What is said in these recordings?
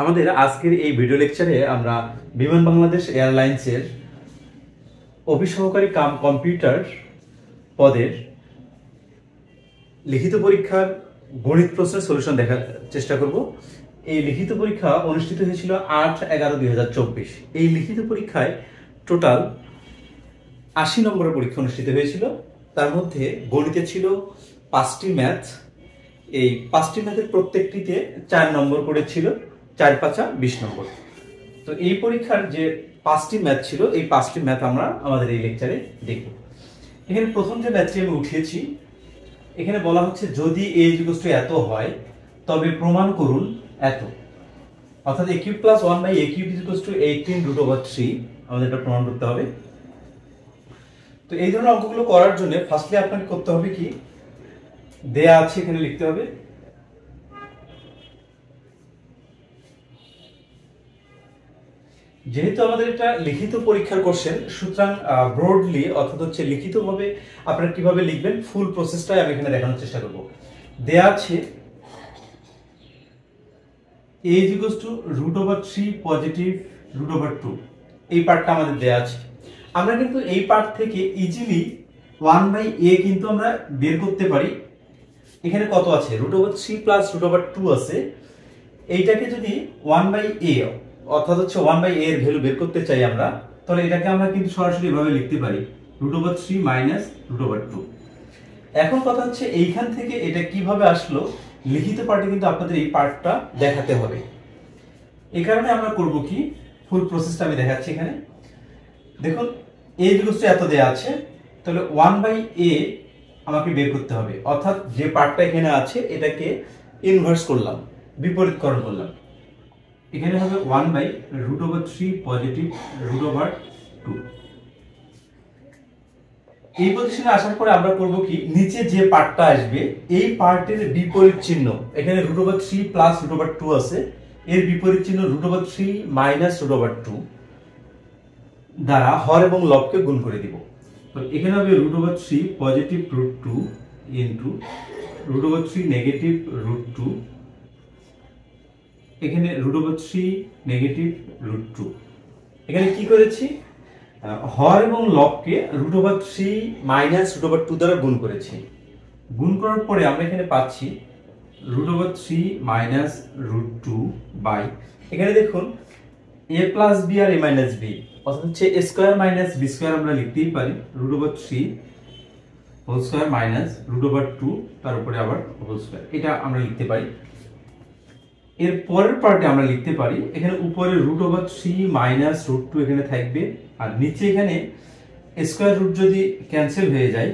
আমাদের আজকের এই ভিডিও লেকচারে আমরা বিমান বাংলাদেশ এয়ারলাইন্সের অফিস সহকারী কাম কম্পিউটার পদের লিখিত পরীক্ষার গণিত প্রশ্নের সলিউশন দেখার চেষ্টা করব। এই লিখিত পরীক্ষা অনুষ্ঠিত হয়েছিল 8/11/2024। এই লিখিত পরীক্ষায় টোটাল 80 নম্বরের পরীক্ষা অনুষ্ঠিত হয়েছিল। তার মধ্যে গণিতে ছিল 5টি ম্যাথ। এই 5টি ম্যাথের প্রত্যেকটিতে 4 নম্বর করে ছিল, 4 × 5 = 20 নম্বর। তো এই পরীক্ষার যে 5টি ম্যাথ ছিল, এই 5টি ম্যাথ আমরা আমাদের এই লেকচারে দেখব। এখানে প্রথম যে ম্যাথটি আমি উঠিয়েছি, এখানে বলা হচ্ছে যদি a = এত হয় তবে প্রমাণ করুন এত, অর্থাৎ a³ + 1/a³ = 18√3। আমাদের এটা প্রমাণ করতে হবে। তো এই ধরনের অঙ্কগুলো করার জন্য ফার্স্টলি আপনাকে করতে হবে কি, দেয়া আছে এখানে লিখতে হবে। যেহেতু আমাদের এটা লিখিত পরীক্ষার কোশ্চেন, সুতরাং ব্রডলি অর্থাৎ হচ্ছে লিখিতভাবে আপনারা কিভাবে লিখবেন ফুল প্রসেসটাই আমি এখানে দেখানোর চেষ্টা করব। দেয়া আছে a √3 পজিটিভ √2, এই পার্টটা আমাদের দেয়া আছে। আমরা কিন্তু এই পার্ট থেকে ইজিলি 1/a কিন্তু আমরা বের করতে পারি। এখানে কত আছে, √3 + √2 আছে। এইটাকে যদি 1/a অর্থাৎ হচ্ছে 1/a এর ভ্যালু বের করতে চাই আমরা, তাহলে এটাকে আমরা কিন্তু সরাসরি এভাবে লিখতে পারি, √3 - √2। এখন কথা হচ্ছে এইখান থেকে এটা কিভাবে আসলো, লিখিত পার্টে কিন্তু আপনাদের এই পার্টটা দেখাতে হবে। এই কারণে আমরা করব কি, ফুল প্রসেসটা আমি দেখাচ্ছি এখানে। দেখুন a = এত দেয়া আছে, তাহলে 1/a আমাকে বের করতে হবে, অর্থাৎ যে পার্টটা এখানে আছে এটাকে ইনভার্স করলাম, বিপরীতকরণ করলাম। এখানে হবে 1/√3 পজিটিভ √2। এই পজিশনে আসার পরে আমরা করব কি, নিচে যে পার্টটা আসবে এই পার্টের বিপরীত চিহ্ন, এখানে √3 + √2 আছে, এর বিপরীত চিহ্ন √3 - √2 দ্বারা হর এবং লবকে গুণ করে দিব। তো এখানে হবে √3 পজিটিভ √2 ইনটু √3 নেগেটিভ √2, এখানে √3 নেগেটিভ √2। এখানে কি করেছি, হর এবং লবকে √3 - √2 দ্বারা গুণ করেছি। গুণ করার পরে আমরা এখানে পাচ্ছি √3 - √2 বাই, এখানে দেখুন a + b R a - b, অর্থাৎ হচ্ছে a² - b² আমরা লিখতেই পারি, √3 হোল স্কয়ার মাইনাস √2 তার উপরে আবার হোল স্কয়ার, এটা আমরা লিখতে পারি। এর পরের পার্টে আমরা লিখতে পারি, এখানে উপরে √3 - √2 এখানে থাকবে, আর নিচে এখানে স্কয়ার রুট যদি ক্যান্সেল হয়ে যায়,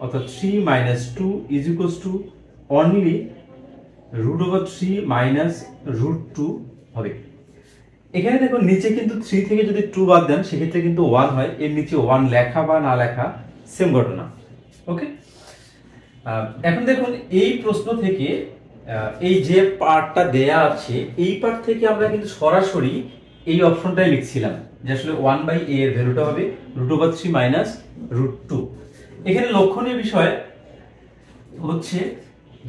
অর্থাৎ 3 - 2 = অনলি √3 - √2 হবে। এখানে দেখুন নিচে কিন্তু 3 থেকে যদি 2 বাদ দেন সেক্ষেত্রে কিন্তু 1 হয়, এর নিচে 1 লেখা বা না লেখা সেম ঘটনা। ওকে, এখন দেখুন এই প্রশ্ন থেকে এই যে পার্টটা দেয়া আছে, এই পার্ট থেকে আমরা কিন্তু সরাসরি এই অপশনটাই লিখছিলাম যে আসলে 1/a এর ভ্যালুটা হবে √3 - √2। এখানে লক্ষণীয় বিষয় হচ্ছে,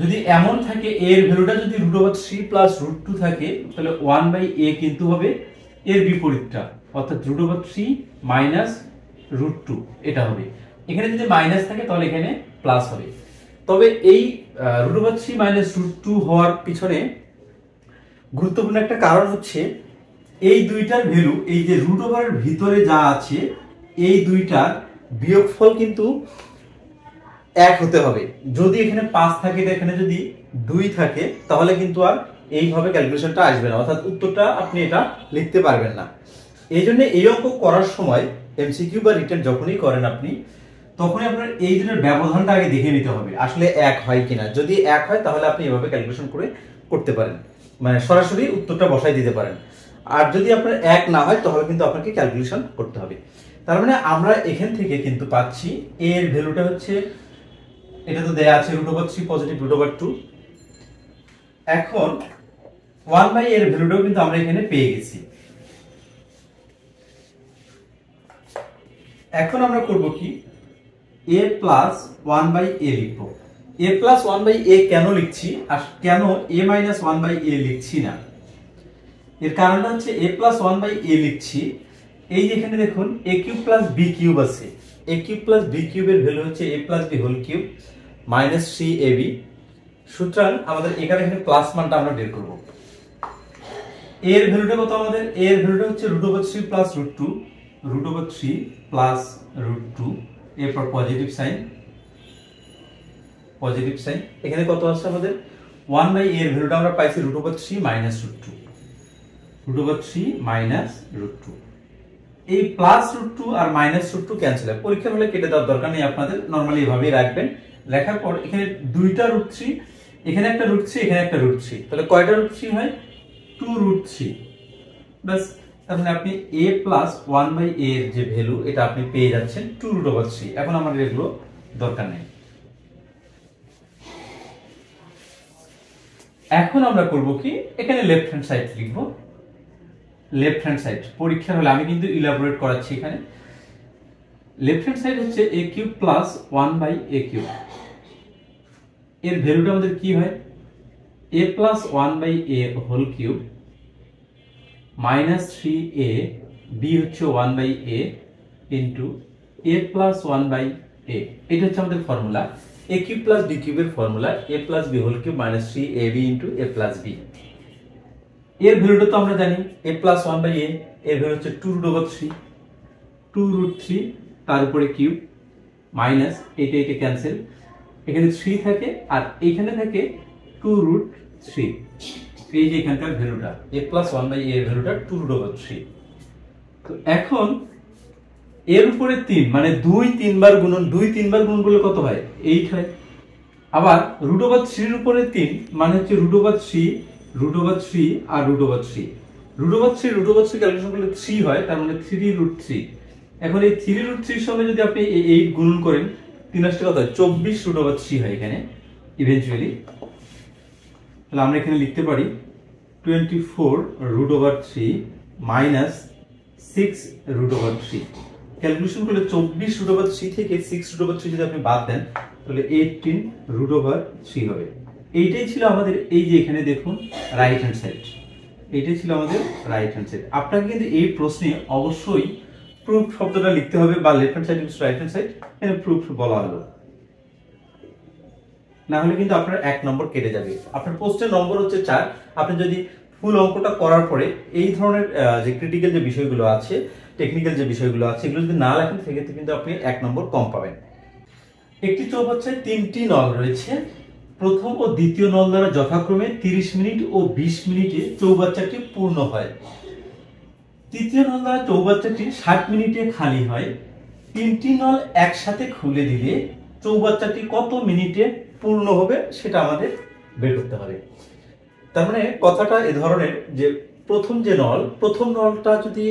যদি এমন থাকে a এর ভ্যালুটা যদি √3 + √2 থাকে, তাহলে 1/a কিন্তু হবে এর বিপরীতটা, অর্থাৎ √3 - √2 এটা হবে। এখানে যদি মাইনাস থাকে তাহলে এখানে প্লাস হবে। তবে এই √3 - √2 হওয়ার পিছনে গুরুত্বপূর্ণ একটা কারণ হচ্ছে, এই দুইটার ভ্যালু, এই যে √এর ভিতরে যা আছে এই দুইটার বিয়োগফল কিন্তু 1 হতে হবে। যদি এখানে 5 থাকে, এখানে যদি 2 থাকে, তাহলে কিন্তু আর এইভাবে ক্যালকুলেশনটা আসবে না, অর্থাৎ উত্তরটা আপনি এটা লিখতে পারবেন না। এই জন্য এই অঙ্ক করার সময় এমসিকিউ বা রিটেন যখনই করেন আপনি, তখনই আপনার এই ধরনের ব্যবধানটা আগে দেখে নিতে হবে আসলে 1 হয় কিনা। যদি 1 হয় তাহলে আপনি এভাবে ক্যালকুলেশন করে করতে পারেন, মানে সরাসরি উত্তরটা বসাই দিতে পারেন। আর যদি আপনার 1 না হয় তাহলে কিন্তু আপনাকে ক্যালকুলেশন করতে হবে। তার মানে আমরা এখান থেকে কিন্তু পাচ্ছি a এর ভ্যালুটা হচ্ছে, এটা তো দেয়া আছে √3 পজিটিভ √2। এখন 1/a এর ভ্যালুটাও কিন্তু আমরা এখানে পেয়ে গেছি। এখন আমরা করব কি, a + 1/a লিখব। a + 1/a কেন লিখছি আর কেন a - 1/a লিখছি না, এর কারণটা হচ্ছে a প্লাস 1 বাই a লিখছি। এই যে এখানে দেখুন a cube plus b cube আছে, a কিউব প্লাস b কিউবের ভ্যালু হচ্ছে a plus b whole cube minus 3ab। সুতরাং আমাদের এখানে প্লাস মানটা আমরা বের করব। এর ভ্যালুটা কত আমাদের? এর ভ্যালুটা হচ্ছে √3 প্লাস √2, √3 প্লাস √2, এরপর পজিটিভ সাইন, পজিটিভ সাইন। এখানে কত আছে আমাদের? 1 বাই a এর ভ্যালুটা আমরা পাইছি √3 মাইনাস √2, √3 মাইনাস √2। এই প্লাস √2 আর মাইনাস √2 ক্যান্সেল হয়, পরীক্ষার হলে কেটে দেওয়ার দরকার নেই, আপনাদের নরমালি এভাবেই রাখবেন। লেখার পর এখানে দুইটা √3, এখানে একটা √3, এখানে একটা √3, তাহলে কয়টা √3 হয়? 2√3। বাস, তার মানে আপনি a প্লাস 1 বাই a এর যে ভ্যালু এটা আপনি পেয়ে যাচ্ছেন 2√3। এখন আমাদের এগুলো দরকার নেই। এখন আমরা করব কি, এখানে লেফট হ্যান্ড সাইড লিখব। লেফট হ্যান্ড সাইড পরীক্ষার হলে আমি কিন্তু ইলাবোরেট করাচ্ছি। এখানে লেফট হ্যান্ড সাইড হচ্ছে a cube plus 1 by a cube. এর ভ্যালুটা আমাদের কি হয়? a plus 1 by a whole cube minus 3a, b হচ্ছে 1 by a into a plus 1 by a। এটা হচ্ছে আমাদের formula, a cube plus b কিউবের formula a plus b whole cube minus 3ab into a plus b। এর ভ্যালুটা তো আমরা জানি, a প্লাস 1 বাই a এর ভ্যালু হচ্ছে 2√3, 2√3 তার উপরে কিউব মাইনাস এটা ক্যান্সেল, এখানে 3 থাকে আর এখানে থাকে 2√3। এই যে এখানকার ভ্যালুটা a প্লাস 1 বাই a এর ভ্যালুটা 2√3। তো এখন এর উপরে 3 মানে 2 3 বার গুণন, 2 3 বার গুণ করলে কত হয়? 8 হয়। আবার √3 এর উপরে 3 মানে হচ্ছে √3, √3 আর √3, √3 ক্যালকুলেশন করলে 3 হয়, তার মানে 3√3। এখন এই 3√3 এর সঙ্গে যদি আপনি এই 8 গুণন করেন, 3 আসলে কত হয়? 24√3 হয় এখানে ইভেন্চুয়ালি। তাহলে আমরা এখানে লিখতে পারি 24√3 মাইনাস 6√3। ক্যালকুলেশন করলে 24√3 থেকে 6√3 যদি আপনি বাদ দেন তাহলে 18√3 হবে। এইটাই ছিল আমাদের, এই যে এখানে দেখুন রাইট হ্যান্ড সাইড, এইটাই ছিল আমাদের রাইট হ্যান্ড সাইড। আপনাকে কিন্তু এই প্রশ্নে অবশ্যই প্রুফ শব্দটা লিখতে হবে, বা left hand side is right hand side, এখানে প্রুফ বলা হলো, না হলে কিন্তু আপনার 1 নম্বর কেটে যাবে। আপনার পোস্টের নম্বর হচ্ছে 4। আপনি যদি ফুল অঙ্কটা করার পরে এই ধরনের যে ক্রিটিক্যাল যে বিষয়গুলো আছে, টেকনিক্যাল যে বিষয়গুলো আছে, এগুলো যদি না লেখেন সেক্ষেত্রে কিন্তু আপনি 1 নম্বর কম পাবেন। একটি চৌবাচ্চায় 3টি নল রয়েছে। প্রথম ও দ্বিতীয় নল দ্বারা যথাক্রমে 30 মিনিট ও 20 মিনিটে চৌবাচ্চাটি পূর্ণ হয়। তৃতীয় নল দ্বারা চৌবাচ্চাটি 60 মিনিটে খালি হয়। 3টি নল একসাথে খুলে দিলে চৌবাচ্চাটি কত মিনিটে পূর্ণ হবে সেটা আমাদের বের করতে হবে। তার মানে কথাটা এই ধরনের যে প্রথম নলটা যদি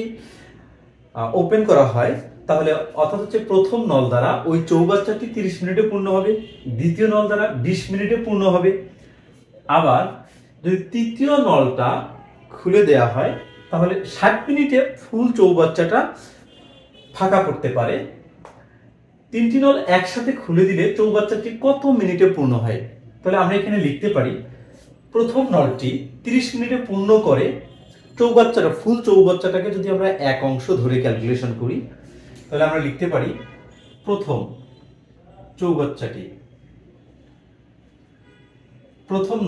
ওপেন করা হয় তাহলে অর্থাৎ হচ্ছে প্রথম নল দ্বারা ওই চৌবাচ্চাটি 30 মিনিটে পূর্ণ হবে, দ্বিতীয় নল দ্বারা 20 মিনিটে পূর্ণ হবে। আবার যদি তৃতীয় নলটা খুলে দেয়া হয় তাহলে 60 মিনিটে ফুল চৌবাচ্চাটা ফাঁকা করতে পারে। 3টি নল একসাথে খুলে দিলে চৌবাচ্চাটি কত মিনিটে পূর্ণ হয়? তাহলে আমরা এখানে লিখতে পারি প্রথম নলটি 30 মিনিটে পূর্ণ করে চৌবাচ্চাটা, ফুল চৌবাচ্চাটাকে যদি আমরা 1 অংশ ধরে ক্যালকুলেশন করি তাহলে আমরা লিখতে পারি প্রথম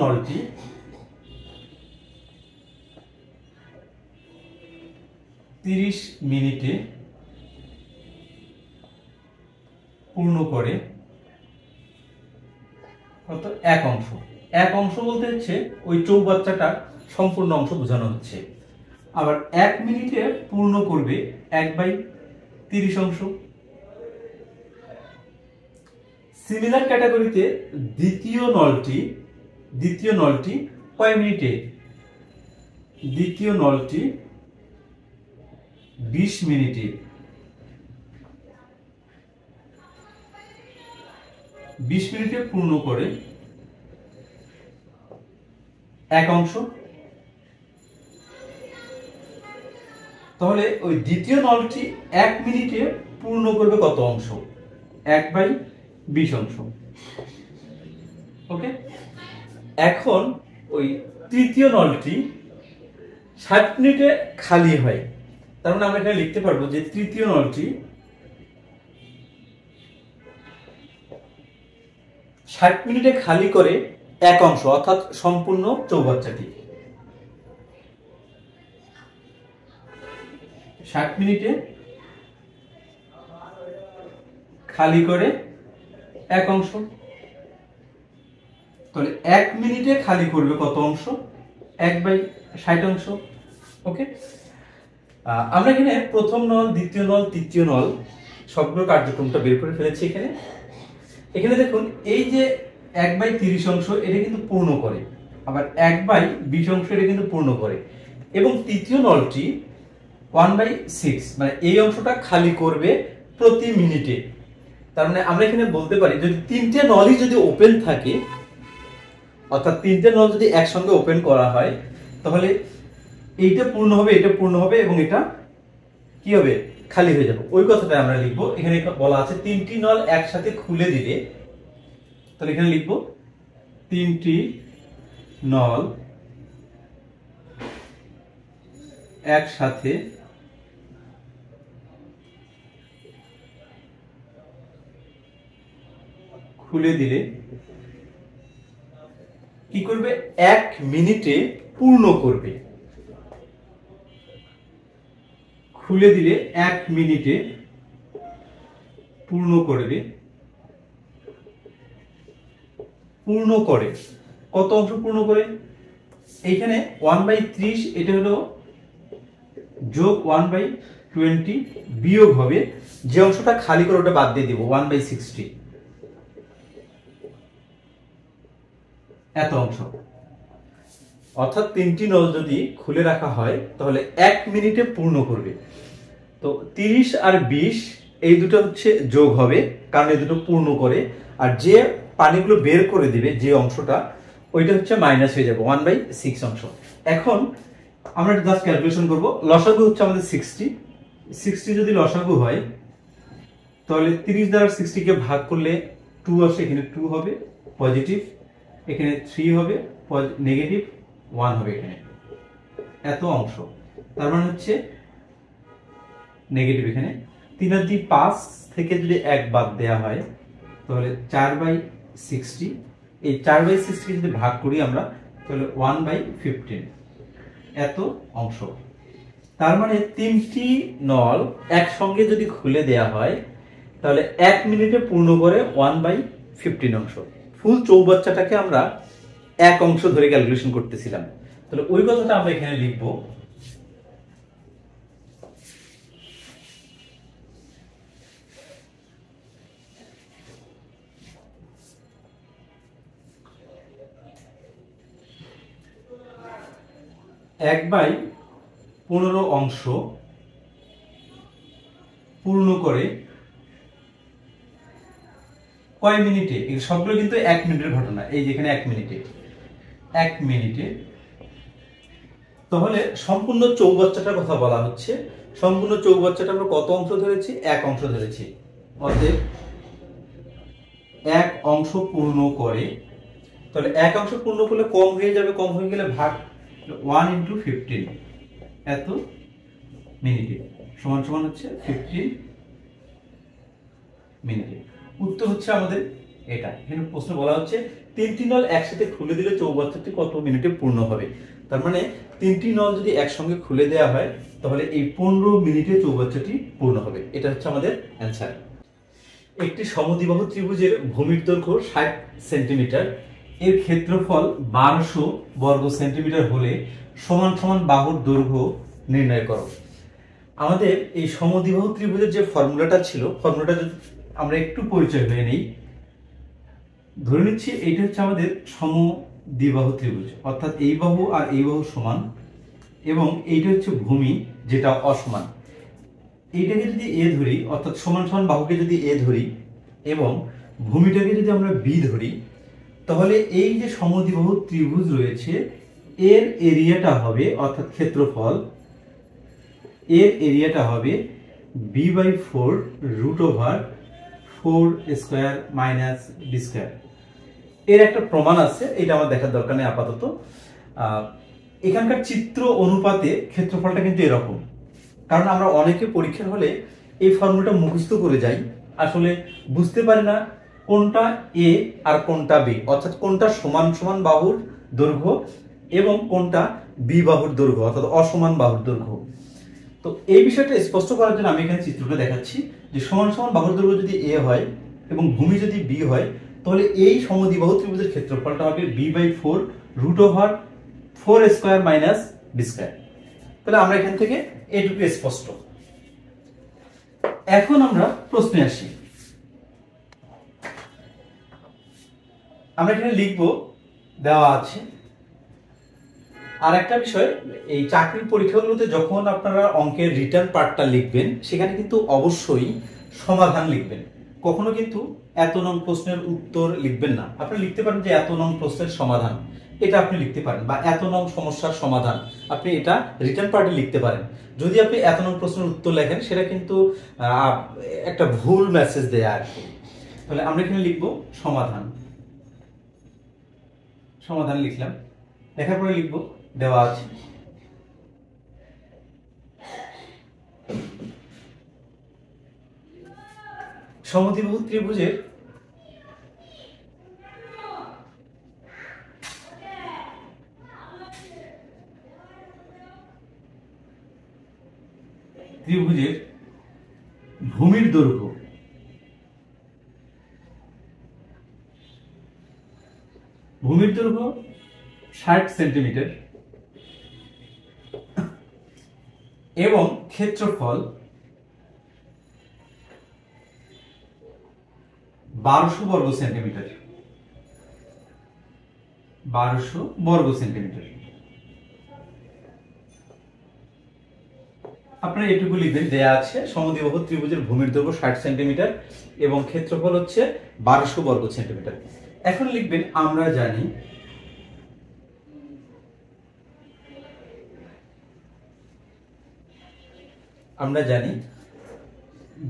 নলটি 30 মিনিটে পূর্ণ করে কত? 1 অংশ। 1 অংশ বলতে হচ্ছে ওই চৌবাচ্চাটার সম্পূর্ণ অংশ বোঝানো হচ্ছে। আবার 1 মিনিটে পূর্ণ করবে 1/30 অংশ। সিমিলার ক্যাটাগরিতে দ্বিতীয় নলটি কয় মিনিটে? দ্বিতীয় নলটি 20 মিনিটে, 20 মিনিটে পূর্ণ করে 1 অংশ। তাহলে ওই দ্বিতীয় নলটি 1 মিনিটে পূর্ণ করবে কত অংশ? 1/20 অংশ। ওকে, এখন ওই তৃতীয় নলটি 60 মিনিটে খালি হয়, তার মানে আমরা এখানে লিখতে পারবো যে তৃতীয় নলটি 60 মিনিটে খালি করে এক অংশ অর্থাৎ সম্পূর্ণ চৌবাচ্চাটি। 60 মিনিটে খালি করে এক অংশ, তাহলে 1 মিনিটে খালি করবে কত অংশ? 1/60 অংশ। ওকে, আমরা এখানে প্রথম নল, দ্বিতীয় নল, তৃতীয় নল সবগুলো কার্যক্রমটা বের করে ফেলেছি। এখানে দেখুন এই যে 1/30 অংশ এটা কিন্তু পূর্ণ করে, আবার 1/20 অংশ এটা কিন্তু পূর্ণ করে, এবং তৃতীয় নলটি 1/6 মানে এই অংশটা খালি করবে প্রতি মিনিটে। তার মানে আমরা এখানে বলতে পারি যদি তিনটে নলই যদি ওপেন থাকে, অর্থাৎ তিনটে নল যদি একসঙ্গে ওপেন করা হয়, তাহলে এইটা পূর্ণ হবে, এটা পূর্ণ হবে, এবং এটা কি হবে? খালি হয়ে যাবে। ওই কথাটা আমরা লিখবো। এখানে বলা আছে তিনটি নল একসাথে খুলে দিলে, তাহলে এখানে লিখবো তিনটি নল একসাথে খুলে দিলে কি করবে? 1 মিনিটে পূর্ণ করবে। খুলে দিলে 1 মিনিটে পূর্ণ করবে। পূর্ণ করে কত অংশ পূর্ণ করে? এইখানে 1/30 এটা হলো যোগ 1/20 বিয়োগ হবে যে অংশটা খালি করে ওটা বাদ দিয়ে দিব 1/60, এত অংশ। অর্থাৎ তিনটি নল যদি খুলে রাখা হয় তাহলে 1 মিনিটে পূর্ণ করবে। তো 30 আর 20 এই দুটো হচ্ছে যোগ হবে, কারণ এই দুটো পূর্ণ করে, আর যে পানিগুলো বের করে দিবে যে অংশটা, ওইটা হচ্ছে মাইনাস হয়ে যাবে 1/6 অংশ। এখন আমরা জাস্ট ক্যালকুলেশন করব। লসাগু হচ্ছে আমাদের 60 যদি লসাগু হয়, তাহলে 30 দ্বারা 60 কে ভাগ করলে 2 আসে, এখানে 2 হবে পজিটিভ, এখানে 3 হবে নেগেটিভ, 1 হবে এখানে, এত অংশ। তার মানে হচ্ছে নেগেটিভ। এখানে 3 আর 2 5 থেকে যদি 1 বাদ দেওয়া হয় তাহলে 4/60, এই 4/60 কে যদি ভাগ করি আমরা তাহলে 1/15, এত অংশ। তার মানে তিনটি নল একসঙ্গে যদি খুলে দেয়া হয় তাহলে 1 মিনিটে পূর্ণ করে 1/15 অংশ। ফুল চৌবাচ্চাটাকে আমরা এক অংশ ধরে ক্যালকুলেশন করতেছিলাম, তাহলে ওই কথাটা আমরা এখানে লিখবো। এক বাই 15 অংশ পূর্ণ করে কয় মিনিটে? এই সবগুলো কিন্তু 1 মিনিটের ঘটনা। এই যেখানে 1 মিনিটে, তাহলে সম্পূর্ণ চৌবাচ্চাটার কথা বলা হচ্ছে। সম্পূর্ণ চৌবাচ্চাটা আমরা কত অংশ ধরেছি? 1 অংশ ধরেছি। অতএব 1 অংশ পূর্ণ করে, তাহলে 1 অংশ পূর্ণ করলে কম হয়ে যাবে, কম হয়ে গেলে ভাগ 1 × 15 এত মিনিটে সমান সমান হচ্ছে 15 মিনিটে। উত্তর হচ্ছে আমাদের এটা। এখানে প্রশ্ন বলা হচ্ছে তিনটি নল একসাথে খুলে দিলে চৌবাচ্চাটি কত মিনিটে পূর্ণ হবে। তার মানে তিনটি নল যদি একসঙ্গে খুলে দেওয়া হয় তাহলে এই 15 মিনিটে চৌবাচ্চাটি পূর্ণ হবে। এটা হচ্ছে আমাদের অ্যান্সার। একটি সমদ্বিবাহু ত্রিভুজের ভূমির দৈর্ঘ্য 60 সেন্টিমিটার, এর ক্ষেত্রফল 1200 বর্গ সেন্টিমিটার হলে সমান সমান বাহুর দৈর্ঘ্য নির্ণয় করো। আমাদের এই সমদ্বিবাহু ত্রিভুজের যে ফর্মুলাটা ছিল, ফর্মুলাটা যদি আমরা একটু পরিচয় হয়ে নেই। ধরে নিচ্ছি এইটা হচ্ছে আমাদের সমদ্বিবাহু ত্রিভুজ, অর্থাৎ এই বাহু আর এই বাহু সমান, এবং এইটা হচ্ছে ভূমি যেটা অসমান। এইটাকে যদি এ ধরি, অর্থাৎ সমান সমান বাহুকে যদি এ ধরি এবং ভূমিটাকে যদি আমরা বি ধরি, তাহলে এই যে সমদ্বিবাহু ত্রিভুজ রয়েছে এর এরিয়াটা হবে, অর্থাৎ ক্ষেত্রফল, এর এরিয়াটা হবে b/4 √4² - b²। এর একটা প্রমাণ আছে, এটা আমার দেখার দরকার নেই আপাতত। এখানকার চিত্র অনুপাতে ক্ষেত্রফলটা কিন্তু এরকম, কারণ আমরা অনেকে পরীক্ষার হলে এই ফর্মুলাটা মুখস্থ করে যাই, আসলে বুঝতে পারি না কোনটা এ আর কোনটা বি, অর্থাৎ কোনটা সমান সমান বাহুর দৈর্ঘ্য এবং কোনটা বি বাহুর দৈর্ঘ্য অর্থাৎ অসমান বাহুর দৈর্ঘ্য। তো এই বিষয়টা স্পষ্ট করার জন্য আমি এখানে চিত্রটা দেখাচ্ছি যে সমান সমান বাহুর দৈর্ঘ্য যদি এ হয় এবং ভূমি যদি বি হয়, তাহলে এই সমদ্বিবাহু ত্রিভুজের ক্ষেত্রফলটা হবে b/4 √4 square minus B square. তাহলে আমরা এখান থেকে এটুকু স্পষ্ট। এখন আমরা প্রশ্নে আসি। আমরা এখানে লিখব, দেওয়া আছে। আর একটা বিষয়, এই চাকরির পরীক্ষাগুলোতে যখন আপনারা অঙ্কের রিটার্ন পার্টটা লিখবেন, সেখানে কিন্তু অবশ্যই সমাধান লিখবেন। কখনো কিন্তু এত নং প্রশ্নের উত্তর লিখবেন না। আপনি লিখতে পারেন যে এত নং প্রশ্নের সমাধান, এটা আপনি লিখতে পারেন, বা এত নং সমস্যার সমাধান আপনি এটা রিটার্ন পার্টে লিখতে পারেন। যদি আপনি এত নং প্রশ্নের উত্তর লেখেন, সেটা কিন্তু একটা ভুল মেসেজ দেয় আর কি। তাহলে আমরা এখানে লিখবো সমাধান। সমাধান লিখলাম, লেখার পরে লিখবো দেওয়া আছে সমদ্বিবাহু ত্রিভুজের ভূমির দৈর্ঘ্য ভূমির দৈর্ঘ্য 60 সেন্টিমিটার এবং ক্ষেত্রফল 1200 বর্গ সেন্টিমিটার। 1200 বর্গ সেন্টিমিটার। আপনারা এটুকু লিখবেন, দেয়া আছে সমদ্বিবাহু ত্রিভুজের ভূমির দৈর্ঘ্য 60 সেন্টিমিটার এবং ক্ষেত্রফল হচ্ছে 1200 বর্গ সেন্টিমিটার। এখন লিখবেন আমরা জানি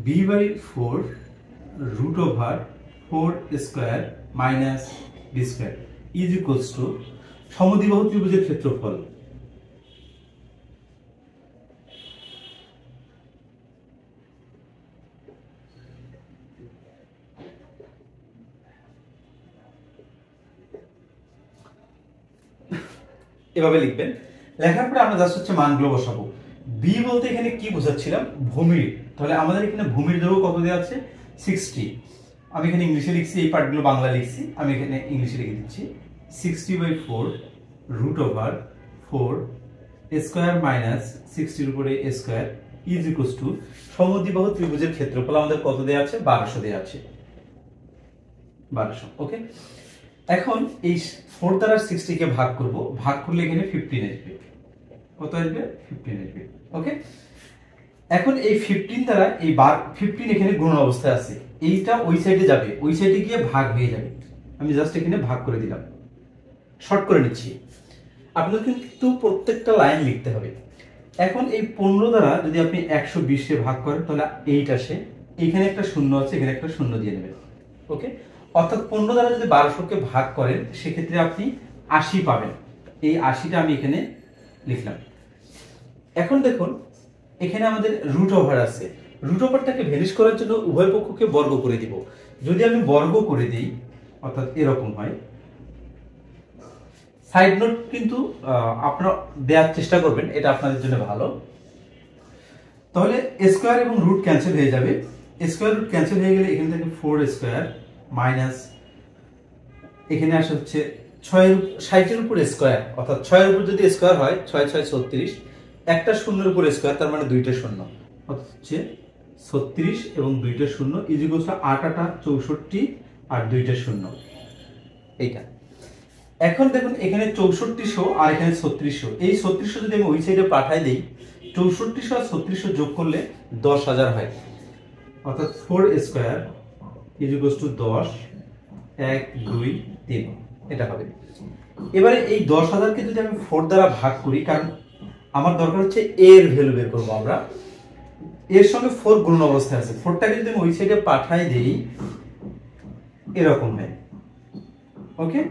b/4 √4 square minus B square is equals to সমদ্বিবাহু ত্রিভুজের ক্ষেত্রফল এভাবে লিখবেন। লেখার পরে আমরা জাস্ট হচ্ছে মানগুলো বসাবো। বি বলতে এখানে কি বোঝাচ্ছিলাম, ভূমির। তাহলে আমাদের এখানে ভূমির দৈর্ঘ্য কত দেওয়া আছে, 60। আমি এখানে ইংলিশে লিখছি, এই পার্টগুলো বাংলা লিখছি, আমি এখানে ইংলিশে লিখে দিচ্ছি 60/4 √4 স্কয়ার মাইনাস 60 উপরে স্কয়ার ইজ ইকুয়ালস টু সমদ্বিবাহু ত্রিভুজের ক্ষেত্রফল আমাদের কত দেওয়া আছে, 1200 দেওয়া আছে, 1200। ওকে, এখন এই 4 দ্বারা 60 কে ভাগ করব, ভাগ করলে এখানে 15 আসবে। কত আসবে, 15 আসবে। ওকে, এখন এই 15 দ্বারা এই 15 এখানে গুণ অবস্থায় আছে, এইটা ওই সাইডে যাবে, ওই সাইডে গিয়ে ভাগ হয়ে যাবে। আমি জাস্ট এখানে ভাগ করে দিলাম, শর্ট করে নিচ্ছি। আপনাদের কিন্তু প্রত্যেকটা লাইন লিখতে হবে। এখন এই 15 দ্বারা যদি আপনি 120 কে ভাগ করেন, তাহলে 8 আসে, এখানে একটা শূন্য আছে, এখানে একটা শূন্য দিয়ে নেবেন। ওকে, অর্থাৎ 15 দ্বারা যদি 1200 কে ভাগ করেন, সেক্ষেত্রে আপনি 80 পাবেন। এই 80টা আমি এখানে লিখলাম। এখন দেখুন এখানে আমাদের রুট ওভার আছে, রুট ওভারটাকে ভ্যানিশ করার জন্য উভয় পক্ষকে বর্গ করে দিব। যদি আমি বর্গ করে দিই, অর্থাৎ এরকম হয়। সাইড নোট কিন্তু আপনারা দেওয়ার চেষ্টা করবেন, এটা আপনাদের জন্য ভালো। তাহলে স্কয়ার এবং রুট ক্যান্সেল হয়ে যাবে। স্কয়ার রুট ক্যান্সেল হয়ে গেলে এখান থেকে 4 স্কয়ার মাইনাস এখানে আসে হচ্ছে 60 এর উপর স্কয়ার, অর্থাৎ 6 এর উপর যদি স্কয়ার হয় 6 6 36, একটা শূন্যের উপর স্কয়ার, তার মানে দুইটা শূন্য, অর্থাৎ হচ্ছে 36 এবং দুইটা শূন্য ইজ ইকুয়ালস টু 8 8 64 আর দুইটা শূন্য, এইটা। এখন দেখুন এখানে 6400 আর এখানে 3600, এই 3600 যদি আমি ওই সাইডে পাঠাই দেই, 6400 আর 3600 যোগ করলে 10000 হয়, অর্থাৎ 4 স্কয়ার ইজ ইকুয়ালস টু 10 1 2 3, এটা হবে। এবারে এই 10000 কে যদি আমি 4 দ্বারা ভাগ করি, কারণ আমার দরকার হচ্ছে a এর ভ্যালু বের করব আমরা, এর সঙ্গে 4 গুণ অবস্থায় আছে, 4টাকে যদি আমি ওই সাইডে পাঠাই দেই, এরকম হয়। ওকে,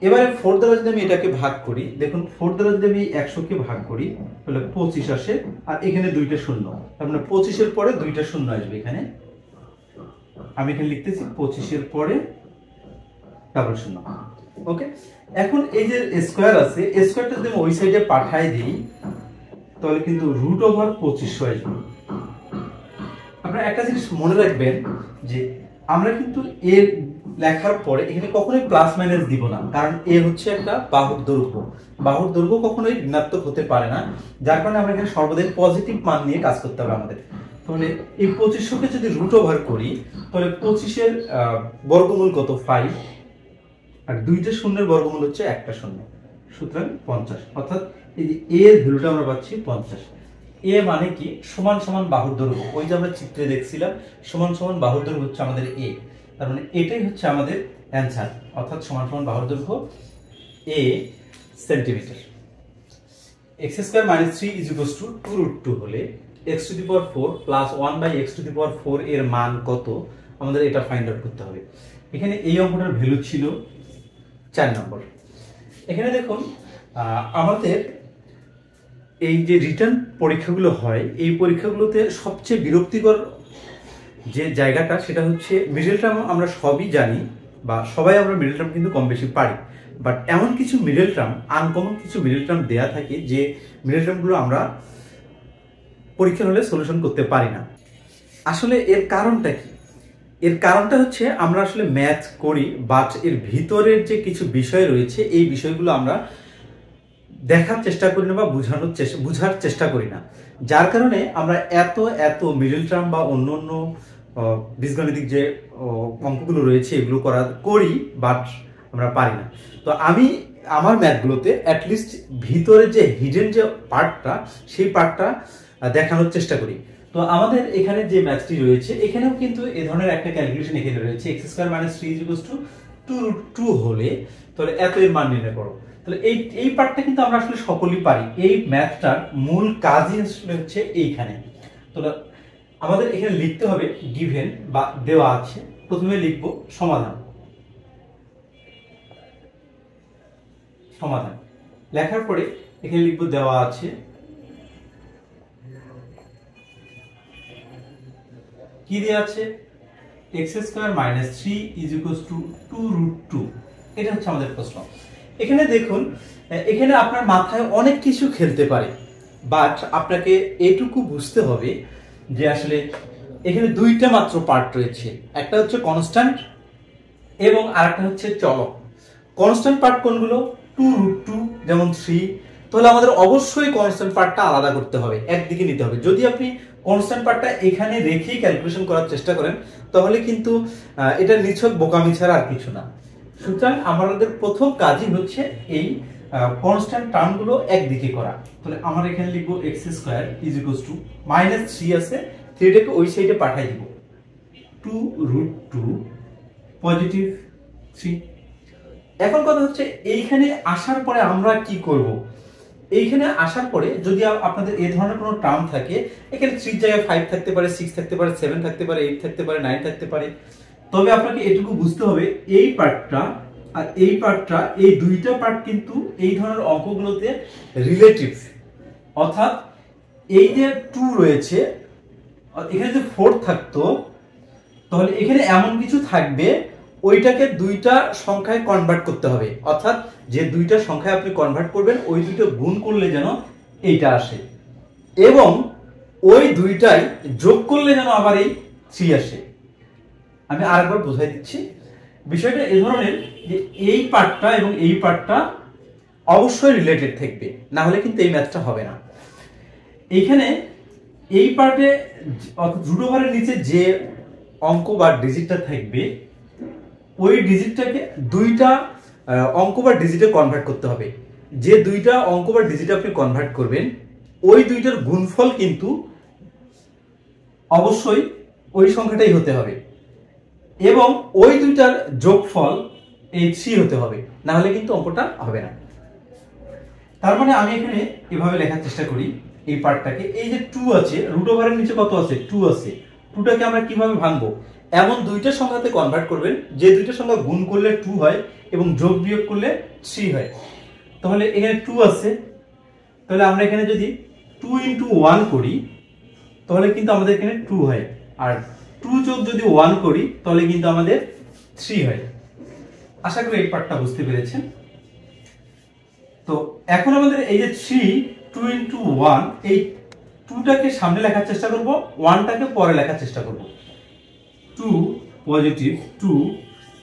এবারে 4 দ্বারা যদি আমি এটাকে ভাগ করি, দেখুন 4 দ্বারা যদি আমি 100 কে ভাগ করি তাহলে 25 আসে, আর এখানে দুইটা শূন্য, তার মানে 25 এর পরে দুইটা শূন্য আসবে। এখানে আমি এখানে লিখতেছি 25 এর পরে ডাবল শূন্য। ওকে, এখন এই যে স্কয়ার আছে, স্কয়ারটা যদি আমি ওই সাইডে পাঠাই দিই তাহলে কিন্তু √25 আসবে। আপনারা একটা জিনিস মনে রাখবেন যে আমরা কিন্তু এর লেখার পরে এখানে কখনোই প্লাস মাইনাস দিব না, কারণ এ হচ্ছে একটা বাহুর দৈর্ঘ্য। বাহুর দৈর্ঘ্য কখনোই ঋণাত্মক হতে পারে না, যার কারণে আমরা এখানে সর্বদাই পজিটিভ মান নিয়ে কাজ করতে হবে আমাদের। তাহলে এই 2500 কে যদি √ওভার করি তাহলে 25 এর বর্গমূল কত? 5, আর দুইটা শূন্যের বর্গমূল হচ্ছে একটা শূন্য, সুতরাং 50। অর্থাৎ এই যে এ এর ভ্যালুটা আমরা পাচ্ছি 50। এ মানে কি? সমান সমান বাহুর দৈর্ঘ্য। ওই যে আমরা চিত্রে দেখছিলাম সমান সমান বাহুর দৈর্ঘ্য হচ্ছে আমাদের এ, তার মানে এটাই হচ্ছে আমাদের অ্যান্সার। অর্থাৎ সমান সমান বাহুর দৈর্ঘ্য এ সেন্টিমিটার। x² - 3 = 2√2 হলে x⁴ প্লাস 1/x⁴ এর মান কত আমাদের এটা ফাইন্ড আউট করতে হবে। এখানে এই অঙ্কটার ভ্যালু ছিল 4 নম্বর। এখানে দেখুন আমাদের এই যে রিটার্ন পরীক্ষাগুলো হয়, এই পরীক্ষাগুলোতে সবচেয়ে বিরক্তিকর যে জায়গাটা সেটা হচ্ছে মিডল টার্ম। আমরা সবই জানি বা সবাই আমরা মিডল টার্ম কিন্তু কম বেশি পারি, বাট এমন কিছু মিডল টার্ম, আনকমন কিছু মিডল টার্ম দেয়া থাকে যে মিডল টার্মগুলো আমরা পরীক্ষার হলে সলিউশন করতে পারি না। আসলে এর কারণটা কি? এর কারণটা হচ্ছে আমরা আসলে ম্যাথ করি, বাট এর ভিতরের যে কিছু বিষয় রয়েছে এই বিষয়গুলো আমরা দেখার চেষ্টা করি না বা বুঝার চেষ্টা করি না, যার কারণে আমরা এত মিডল টার্ম বা অন্য বীজগণিতিক যে অঙ্কগুলো রয়েছে এগুলো করি, বাট আমরা পারি না। তো আমি আমার ম্যাথগুলোতে অ্যাটলিস্ট ভিতরে যে হিডেন যে পার্টটা, সেই পার্টটা দেখানোর চেষ্টা করি। তো আমাদের এখানে যে ম্যাথটি রয়েছে এখানেও কিন্তু এই ধরনের একটা ক্যালকুলেশন এখানে রয়েছে। x² - 3 = 2√2 হলে তাহলে এত এর মান নির্ণয় করো। তাহলে এই পার্টটা কিন্তু আমরা আসলে সকলেই পারি। এই ম্যাথটার মূল কাজই আসলে হচ্ছে এইখানে। তাহলে আমাদের এখানে লিখতে হবে গিভেন বা দেওয়া আছে। প্রথমে লিখব সমাধান। সমাধান লেখার পরে এখানে লিখব দেওয়া আছে। কি দেওয়া আছে? x² - 3 = 2√2। এটা হচ্ছে আমাদের প্রশ্ন। এখানে দেখুন, এখানে আপনার মাথায় অনেক কিছু খেলতে পারে, বাট আপনাকে এটুকু বুঝতে হবে যে আসলে এখানে দুইটা মাত্র পার্ট রয়েছে। একটা হচ্ছে কনস্ট্যান্ট এবং আরেকটা হচ্ছে চলক। কনস্ট্যান্ট পার্ট কোনগুলো? 2√2 যেমন 3। তাহলে আমাদের অবশ্যই কনস্ট্যান্ট পার্টটা আলাদা করতে হবে, একদিকে নিতে হবে। যদি আপনি কনস্ট্যান্ট পার্টটা এখানে রেখেই ক্যালকুলেশন করার চেষ্টা করেন তাহলে কিন্তু এটা নিছক বোকামি ছাড়া আর কিছু না। সুতরাং আমাদের প্রথম কাজই হচ্ছে এই কনস্ট্যান্ট টার্মগুলো একদিকে করা। তাহলে আমরা এখানে লিখব x² = -3 আছে, 3টাকে ওই সাইডে পাঠিয়ে দিব, 2√2 পজিটিভ 3। এখন কথা হচ্ছে এইখানে আসার পরে আমরা কি করব? এইখানে আসার পরে যদি আপনাদের এই ধরনের কোনো টার্ম থাকে, এখানে 3 এর জায়গায় 5 থাকতে পারে, 6 থাকতে পারে, 7 থাকতে পারে, 8 থাকতে পারে, 9 থাকতে পারে, তবে আপনাকে এটুকু বুঝতে হবে এই পার্টটা আর এই পার্টটা, এই দুইটা পার্ট কিন্তু এই ধরনের অঙ্কগুলোতে রিলেটিভ। অর্থাৎ এই যে 2 রয়েছে, এখানে যে 4 থাকতো, তাহলে এখানে এমন কিছু থাকবে ওইটাকে দুইটা সংখ্যায় কনভার্ট করতে হবে। অর্থাৎ যে দুইটা সংখ্যায় আপনি কনভার্ট করবেন ওই দুটো গুণ করলে যেন এইটা আসে, এবং ওই দুইটাই যোগ করলে যেন আবার এই 3 আসে। আমি আরেকবার বোঝাই দিচ্ছি। বিষয়টা এই ধরনের যে এই পার্টটা এবং এই পার্টটা অবশ্যই রিলেটেড থাকবে, না হলে কিন্তু এই ম্যাথটা হবে না। এইখানে এই পার্টে √এর নিচে যে অঙ্ক বা ডিজিটটা থাকবে ওই ডিজিটটাকে দুইটা অঙ্ক বা ডিজিটে কনভার্ট করতে হবে। যে দুইটা অঙ্ক বা ডিজিটে আপনি কনভার্ট করবেন ওই দুইটার গুণফল কিন্তু অবশ্যই ওই সংখ্যাটাই হতে হবে, এবং ওই দুইটার যোগফল এই 3 হতে হবে, না হলে কিন্তু অঙ্কটা হবে না। তার মানে আমি এখানে এভাবে লেখার চেষ্টা করি এই পার্টটাকে। এই যে 2 আছে, √এর নিচে কত আছে? 2 আছে। 2টাকে আমরা কিভাবে ভাঙবো? এমন দুইটা সংখ্যাতে কনভার্ট করবেন যে দুইটা সংখ্যা গুণ করলে 2 হয়, এবং যোগ বিয়োগ করলে 3 হয়। তাহলে এখানে 2 আছে, তাহলে আমরা এখানে যদি 2 × 1 করি তাহলে কিন্তু আমাদের এখানে 2 হয়, আর 2 যোগ যদি 1 করি তাহলে কিন্তু আমাদের 3 হয়। আশা করি এই পার্টটা বুঝতে পেরেছেন। তো এখন আমাদের এই যে 3 2 × 1, এই 2টাকে সামনে লেখার চেষ্টা করব, 1টাকে পরে লেখার চেষ্টা করব। 2 পজিটিভ 2,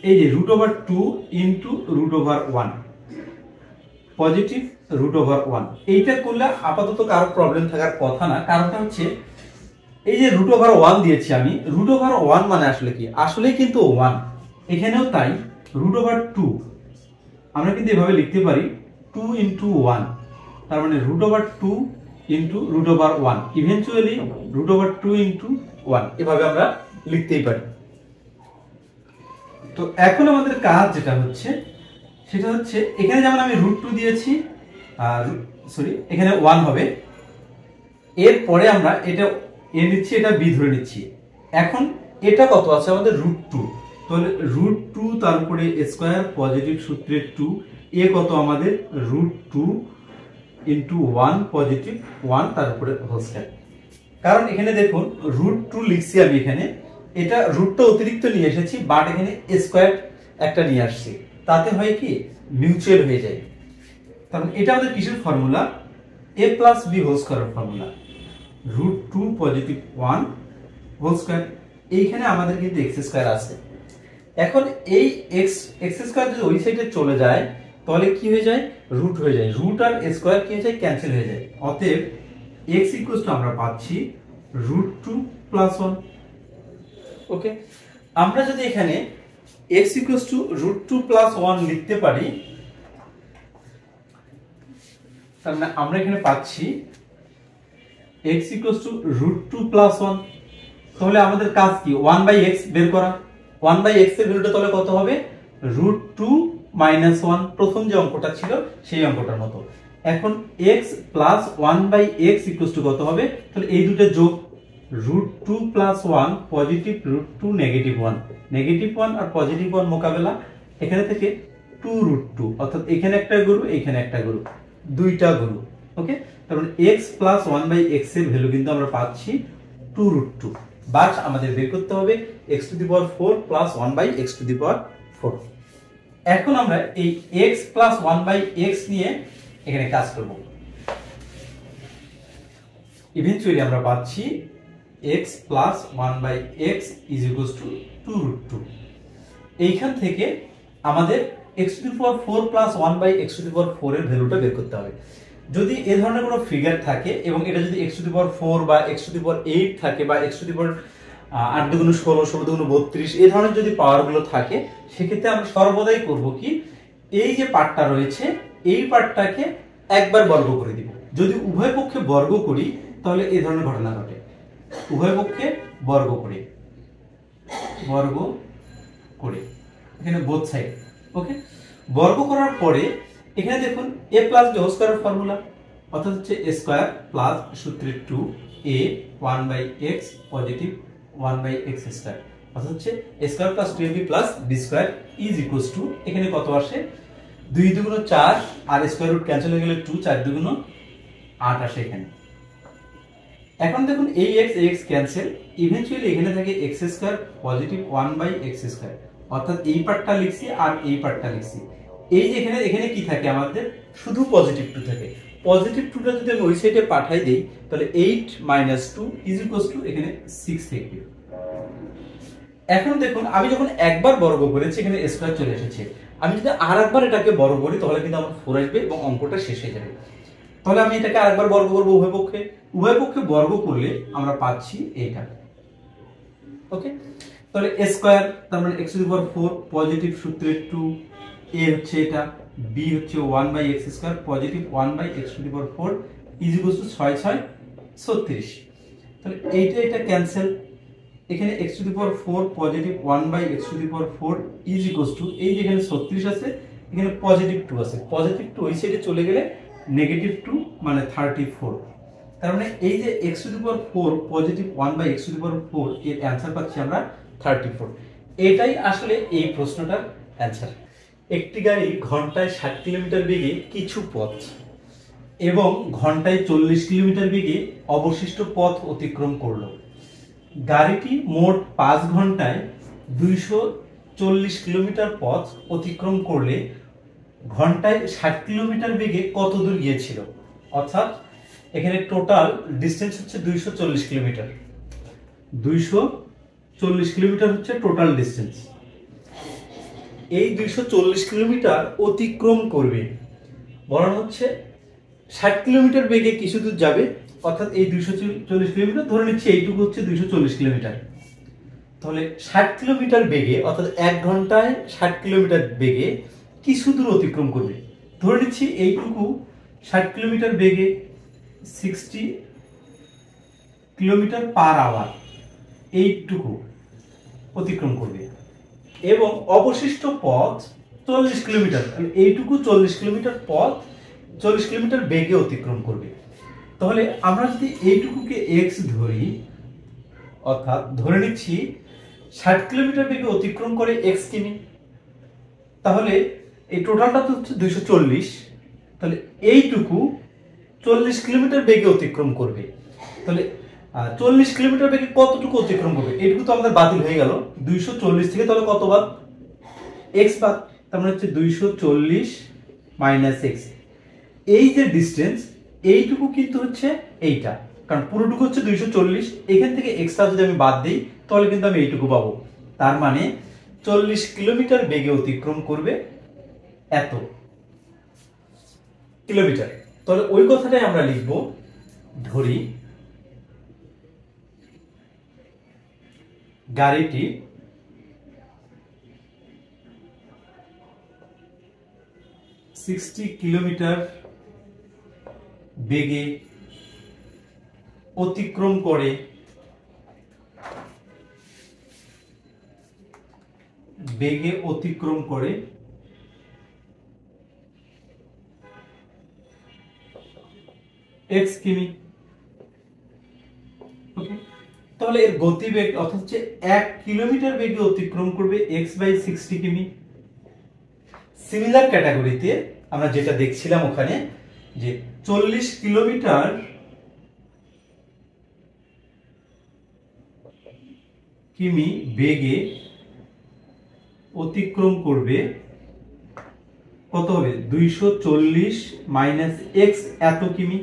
এই যে √2 × √1 পজিটিভ √1, এইটা করলে আপাতত কারো প্রবলেম থাকার কথা না। কারণটা হচ্ছে এই যে √1 দিয়েছি আমি, √1 মানে আসলে কি, আসলে কিন্তু 1, এখানেও তাই। √2 আমরা কিন্তু এভাবে লিখতে পারি 2 × 1, তার মানে √2 × √1, ইভেন্চুয়ালি √2 × 1, এভাবে আমরা লিখতেই পারি। তো এখন আমাদের কাজ যেটা হচ্ছে সেটা হচ্ছে এখানে যেমন আমি √2 দিয়েছি, এখানে 1 হবে, এরপরে আমরা এটা a নিচ্ছি, এটা b ধরে নিচ্ছি। এখন এটা কত আছে আমাদের √2, তাহলে √2 তারপরে স্কয়ার পজিটিভ সূত্রে 2, a কত আমাদের √2 × 1 পজিটিভ 1 তারপরে হোল স্কয়ার। কারণ এখানে দেখুন √2 লিখছি আমি, এখানে এটা √টা অতিরিক্ত নিয়ে এসেছি, বাট এখানে স্কয়ার একটা নিয়ে আসছি, তাতে হয় কি মিউচুয়াল হয়ে যায়। কারণ এটা আমাদের কিসের ফর্মুলা, a + b হোল স্কয়ারের ফর্মুলা, √2 পজিটিভ 1 হোল স্কয়ার। এইখানে আমাদের কিন্তু x স্কয়ার আছে। এখন এই x স্কয়ার যদি ওই সাইডে চলে যায় তাহলে কি হয়ে যায়, রুট হয়ে যায়, রুট আর স্কয়ার কি হয়ে যায়, ক্যান্সেল হয়ে যায়। অতএব x আমরা পাচ্ছি √2 + 1। ওকে, আমরা যদি এখানে x √2 + 1 লিখতে পারি, তার মানে আমরা এখানে পাচ্ছি x √2 + 1। তাহলে আমাদের কাজ কি, 1/x বের করা। 1/x এর ভ্যালুটা তাহলে কত হবে, √2 - 1, প্রথম যে অঙ্কটা ছিল সেই অঙ্কটার মতো। এখন x + 1/x কত হবে, তাহলে এই দুটো যোগ, √2 + 1 পজিটিভ √2 নেগেটিভ 1, নেগেটিভ 1 আর পজিটিভ 1 মোকাবেলা, এখানে থেকে 2√2, অর্থাৎ এখানে একটা গরু এখানে একটা গরু, দুইটা গরু। ওকে, তার মানে x + 1/x এর ভ্যালু কিন্তু আমরা পাচ্ছি 2√2, বাট আমাদের বের করতে হবে x⁴ + 1/x⁴। এখন আমরা এই x + 1/x নিয়ে এখানে কাজ করব। ইভেন্চুয়ালি আমরা পাচ্ছি x + 1/x = 2√2। এইখান থেকে আমাদের x⁴ + 1/x⁴ এর ভ্যালুটা বের করতে হবে। যদি এই ধরনের কোনো ফিগার থাকে এবং এটা যদি x⁴ বা x⁸ থাকে বা x⁴ 8 × 16 16 × 32 এই ধরনের যদি পাওয়ারগুলো থাকে, সেক্ষেত্রে আমরা সর্বদাই করব কি, এই যে পার্টটা রয়েছে এই পার্টটাকে একবার বর্গ করে দিব। যদি উভয় পক্ষে বর্গ করি তাহলে এই ধরনের ঘটনা ঘটে, উভয় পক্ষে বর্গ করে এখানে বোথ সাইড। ওকে, বর্গ করার পরে এখানে দেখুন a + b হোল স্কয়ারের ফর্মুলা, অর্থাৎ হচ্ছে a স্কয়ার প্লাস সূত্রে 2a 1/x পজিটিভ 1/x², অর্থাৎ হচ্ছে a square + 2ab + b square = এখানে কত আসে, 2 × 2 = 4 আর স্কয়ার রুট ক্যান্সেল হয়ে গেলে 2, 4 × 2 = 8 আসে এখানে। এখন দেখুন এই x ক্যান্সেল, ইভেন্চুয়ালি এখানে থাকে x² পজিটিভ 1/x², অর্থাৎ এই পার্টটা লিখছি আর এই পার্টটা লিখছি। এই যে এখানে কি থাকে আমাদের, শুধু পজিটিভ 2 থাকে। পজিটিভ 2টা যদি আমি ওই সাইডে পাঠাই দেই তাহলে 8 - 2 = এখানে 6 থাকবে। এখন দেখুন আমি যখন একবার বর্গ করেছি এখানে স্কয়ার চলে এসেছে, আমি যদি আরেকবার এটাকে বর্গ করি তাহলে কিন্তু আমার 4 আসবে এবং অঙ্কটা শেষ হয়ে যাবে। তাহলে আমি এটাকে আরেকবার বর্গ করব উভয় পক্ষে বর্গ করলে আমরা পাচ্ছি এইটা। ওকে, তাহলে a স্কয়ার তার মানে x⁴ পজিটিভ সূত্রে 2, a হচ্ছে এটা, b হচ্ছে 1/x² পজিটিভ 1/x⁴ = 6 6 36। তাহলে এটা ক্যান্সেল, এখানে x⁴ পজিটিভ 1/x⁴ এই যেখানে 36 আছে এখানে পজিটিভ 2 আছে, পজিটিভ 2 ওই সাইডে চলে গেলে নেগেটিভ 2 মানে 34। তার মানে এই যে x⁴ পজিটিভ 1/x⁴ এর অ্যানসার পাচ্ছি আমরা 34। এটাই আসলে এই প্রশ্নটার অ্যানসার। একটি গাড়ি ঘন্টায় 60 কিলোমিটার বেগে কিছু পথ এবং ঘন্টায় 40 কিলোমিটার বেগে অবশিষ্ট পথ অতিক্রম করলো। গাড়িটি মোট 5 ঘন্টায় 240 কিলোমিটার পথ অতিক্রম করলে ঘন্টায় 60 কিলোমিটার বেগে কত দূর গিয়েছিল? অর্থাৎ এখানে টোটাল ডিস্টেন্স হচ্ছে 240 কিলোমিটার। 240 কিলোমিটার হচ্ছে টোটাল ডিস্টেন্স। এই 240 কিলোমিটার অতিক্রম করবে, বলা হচ্ছে 60 কিলোমিটার বেগে কিছু দূর যাবে, অর্থাৎ এই 240 কিলোমিটার ধরে নিচ্ছি এইটুকু হচ্ছে 240 কিলোমিটার। তাহলে 60 কিলোমিটার বেগে অর্থাৎ 1 ঘন্টায় 60 কিলোমিটার বেগে কিছু দূর অতিক্রম করবে। ধরে নিচ্ছি এইটুকু 60 কিলোমিটার বেগে 60 কিলোমিটার পার আওয়ার এইটুকু অতিক্রম করবে এবং অবশিষ্ট পথ 40 কিলোমিটার, এইটুকু 40 কিলোমিটার পথ 40 কিলোমিটার বেগে অতিক্রম করবে। তাহলে আমরা যদি এইটুকুকে x ধরি, অর্থাৎ ধরে নিচ্ছি 60 কিলোমিটার বেগে অতিক্রম করে x কিমি, তাহলে এই টোটালটা তো হচ্ছে 240, তাহলে এইটুকু 40 কিলোমিটার বেগে অতিক্রম করবে। তাহলে 40 কিলোমিটার বেগে কতটুকু অতিক্রম করবে? এইটুকু তো আমাদের বাতিল হয়ে গেল, 240 থেকে তাহলে কত বাদ? x বাদ, তার মানে হচ্ছে 240 মাইনাস x। এই যে ডিসটেন্স এইটুকু কিন্তু হচ্ছে এইটা, কারণ পুরোটুকু হচ্ছে 240, এখান থেকে এক্সট্রা যদি আমি বাদ দিই তাহলে কিন্তু আমি এইটুকু পাবো। তার মানে 40 কিলোমিটার বেগে অতিক্রম করবে এত কিলোমিটার। তাহলে ওই কথাটাই আমরা লিখব, ধরি গাড়িটি কিলোমিটার বেগে অতিক্রম করে x কিমি। ওকে, তাহলে এর গতিবেগ অর্থাৎ হচ্ছে 1 কিলোমিটার বেগে অতিক্রম করবে x বাই 60 কিমি। সিমিলার ক্যাটাগরিতে আমরা যেটা দেখছিলাম ওখানে যে 40 কিলোমিটার কিমি বেগে অতিক্রম করবে, কত হবে? 240 মাইনাস x এত কিমি।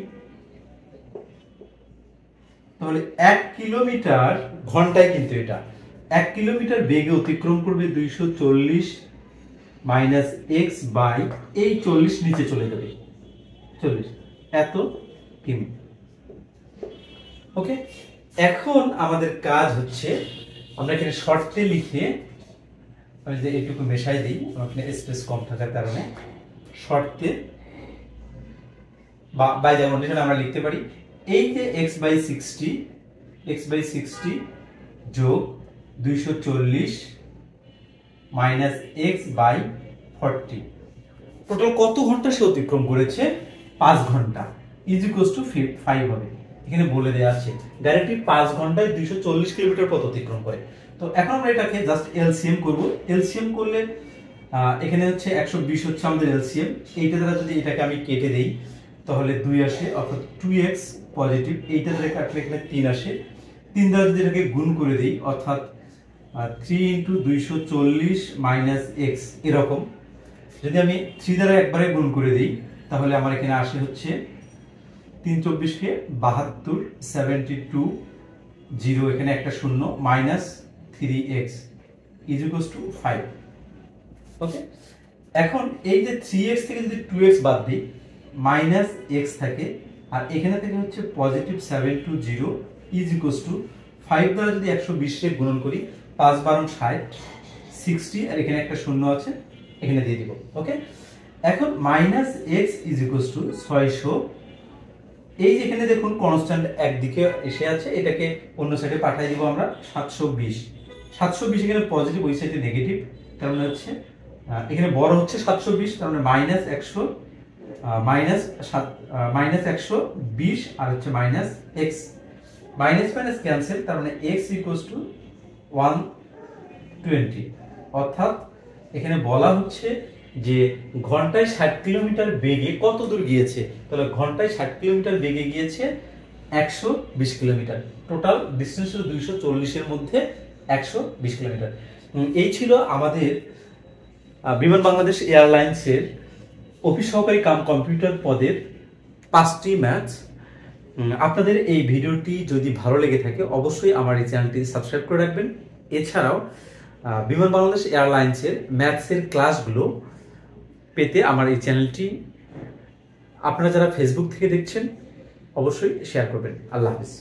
তাহলে 1 কিলোমিটার ঘন্টায়, কিন্তু এটা 1 কিলোমিটার বেগে অতিক্রম করবে 240 মাইনাস x বাই এই 40 নিচে চলে যাবে 40 এত কিমি। ওকে, এখন আমাদের কাজ হচ্ছে আমরা এখানে শর্তে লিখে আমি যে এইটুকু মেশাই দিই, এখানে স্পেস কম থাকার কারণে শর্তে বা বাই দ্য কন্ডিশন আমরা লিখতে পারি এই যে x বাই 60 যোগ 240 মাইনাস x বাই 40, টোটাল কত ঘন্টা সে অতিক্রম করেছে? 5 ঘন্টা, ইজ ইকুয়ালস টু 5 হবে। এখানে বলে দেয়া আছে গাড়িটি 5 ঘন্টায় 240 কিলোমিটার পথ অতিক্রম করে। তো এখন আমরা এটাকে জাস্ট এলসিএম করব। এলসিএম করলে এখানে হচ্ছে 120 হচ্ছে আমাদের এলসিএম। এইটা দ্বারা যদি এটাকে আমি কেটে দেই তাহলে 2 আসে, অর্থাৎ 2x পজিটিভ। এইটা দ্বারা কাটলে এখানে 3 আসে। 3 দ্বারা যদি এটাকে গুণ করে দেই অর্থাৎ 3 ইনটু 240 মাইনাস x, এরকম যদি আমি 3 দ্বারা একবারে গুণ করে দিই তাহলে আমার এখানে আসে হচ্ছে 3 24 কে 72, 72 0, এখানে একটা শূন্য, minus 3x is equals two 5। ওকে, এখন এই যে 3x থেকে যদি 2x বাদ দিই মাইনাস x থাকে, আর এখানে থেকে হচ্ছে পজিটিভ 720 ইজ ইকুয়ালস টু 5 দ্বারা যদি 120 কে গুণন করি 5 12 60 60, আর এখানে একটা শূন্য আছে এখানে দিয়ে দিব। ওকে, এখন minus x is equals two 600। এই যে এখানে দেখুন কনস্ট্যান্ট একদিকে এসে আছে, এটাকে অন্য সাইডে পাঠিয়ে দিব আমরা 720। 720 এখানে পজিটিভ, ওই সাইডে নেগেটিভ, তার মানে হচ্ছে এখানে বড় হচ্ছে 720, তার মানে মাইনাস 100 মাইনাস 120 আর হচ্ছে minus x, minus minus cancel, তার মানে x ইকুয়ালস টু 120। অর্থাৎ এখানে বলা হচ্ছে যে ঘন্টায় 60 কিলোমিটার বেগে কত দূর গিয়েছে। তাহলে ঘন্টায় 60 কিলোমিটার বেগে গিয়েছে 120 কিলোমিটার। টোটাল ডিস্টেন্স ছিল 240 মধ্যে 120 কিলোমিটার। এই ছিল আমাদের বিমান বাংলাদেশ এয়ারলাইন্সের অফিস সহকারী কাম কম্পিউটার পদের 5টি ম্যাথস। আপনাদের এই ভিডিওটি যদি ভালো লেগে থাকে অবশ্যই আমার এই চ্যানেলটি সাবস্ক্রাইব করে রাখবেন। এছাড়াও বিমান বাংলাদেশ এয়ারলাইন্সের ম্যাথসের ক্লাসগুলো পেতে আমার এই চ্যানেলটি আপনারা যারা ফেসবুক থেকে দেখছেন অবশ্যই শেয়ার করবেন। আল্লাহ হাফিজ।